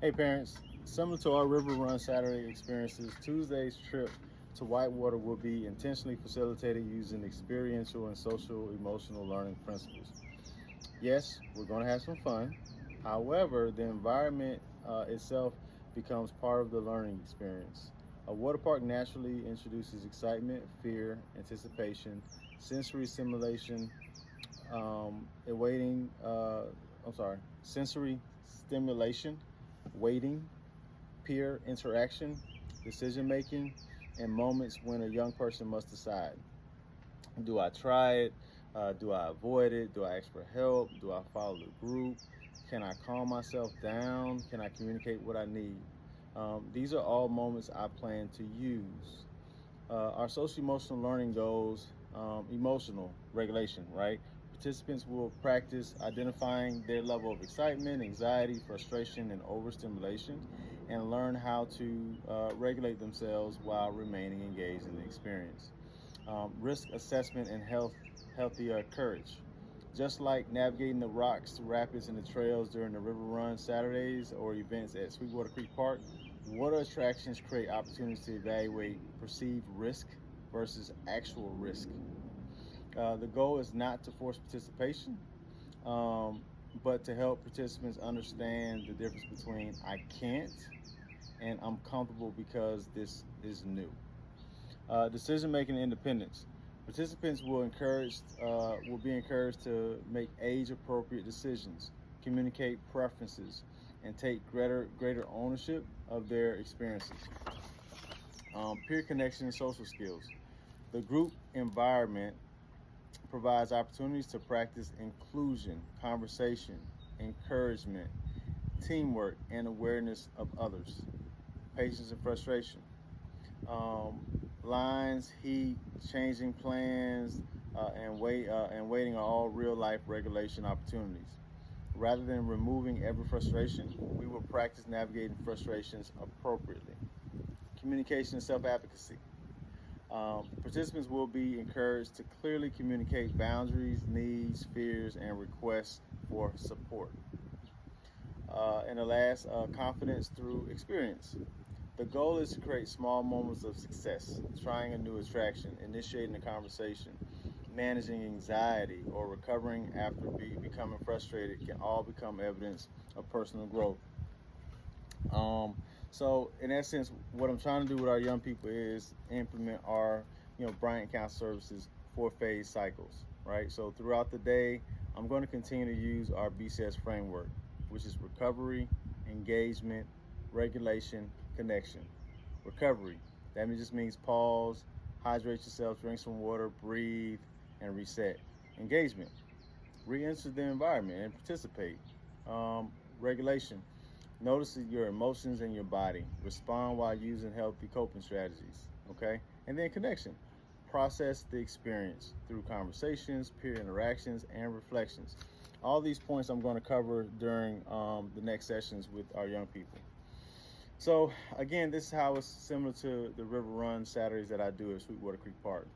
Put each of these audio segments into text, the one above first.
Hey parents, similar to our River Run Saturday experiences, Tuesday's trip to Whitewater will be intentionally facilitated using experiential and social emotional learning principles. Yes, we're going to have some fun. However, the environment itself becomes part of the learning experience. A water park naturally introduces excitement, fear, anticipation, sensory simulation, awaiting, sensory stimulation, waiting, peer interaction, decision making, and moments when a young person must decide: do I try it? Do I avoid it? Do I ask for help? Do I follow the group? Can I calm myself down? Can I communicate what I need? These are all moments I plan to use. Our social emotional learning goals: emotional regulation, right? Participants will practice identifying their level of excitement, anxiety, frustration, and overstimulation, and learn how to regulate themselves while remaining engaged in the experience. Risk assessment and healthier courage. Just like navigating the rocks, rapids, and the trails during the River Run Saturdays or events at Sweetwater Creek Park, water attractions create opportunities to evaluate perceived risk versus actual risk. The goal is not to force participation, um, but to help participants understand the difference between I can't and I'm comfortable because this is new. Decision making independence. Participants will be encouraged to make age appropriate decisions, communicate preferences, and take greater ownership of their experiences. Peer connection and social skills. The group environment provides opportunities to practice inclusion, conversation, encouragement, teamwork, and awareness of others. Patience and frustration. Lines, heat, changing plans, and waiting are all real life regulation opportunities. Rather than removing every frustration, we will practice navigating frustrations appropriately. Communication and self-advocacy. Participants will be encouraged to clearly communicate boundaries, needs, fears, and requests for support. And the last, confidence through experience. The goal is to create small moments of success, trying a new attraction, initiating a conversation, managing anxiety, or recovering after becoming frustrated can all become evidence of personal growth. So, in essence, what I'm trying to do with our young people is implement our, Bryant Council Services 4 phase cycles, right? So, throughout the day, I'm going to continue to use our BCS framework, which is recovery, engagement, regulation, connection. Recovery, just means pause, hydrate yourself, drink some water, breathe, and reset. Engagement, re-enter the environment and participate. Regulation, notice your emotions and your body. Respond while using healthy coping strategies. Okay, and then connection, process the experience through conversations, peer interactions, and reflections. All these points I'm going to cover during the next sessions with our young people. So again, this is how it's similar to the River Run Saturdays that I do at Sweetwater Creek Park,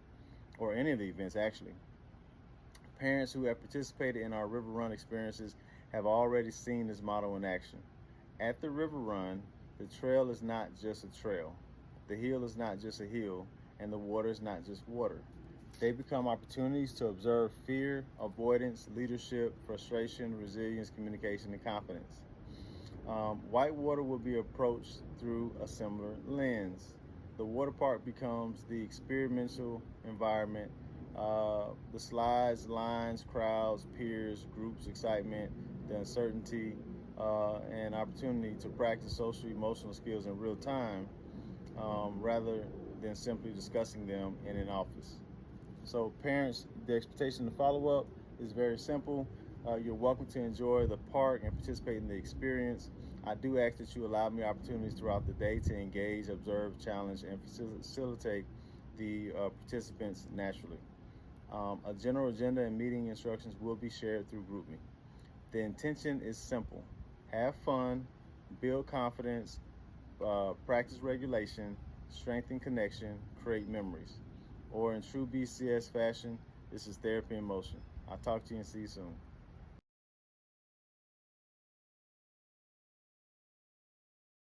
or any of the events actually. Parents who have participated in our River Run experiences have already seen this model in action. At the River Run, the trail is not just a trail, the hill is not just a hill, and the water is not just water. They become opportunities to observe fear, avoidance, leadership, frustration, resilience, communication, and confidence. Whitewater will be approached through a similar lens. The water park becomes the experimental environment. The slides, lines, crowds, peers, groups, excitement, the uncertainty, and opportunity to practice social emotional skills in real time, rather than simply discussing them in an office. So, parents, the expectation to follow up is very simple. You're welcome to enjoy the park and participate in the experience. I do ask that you allow me opportunities throughout the day to engage, observe, challenge, and facilitate the participants naturally. A general agenda and meeting instructions will be shared through GroupMe. The intention is simple: have fun, build confidence, practice regulation, strengthen connection, create memories. Or in true BCS fashion, this is therapy in motion. I'll talk to you and see you soon.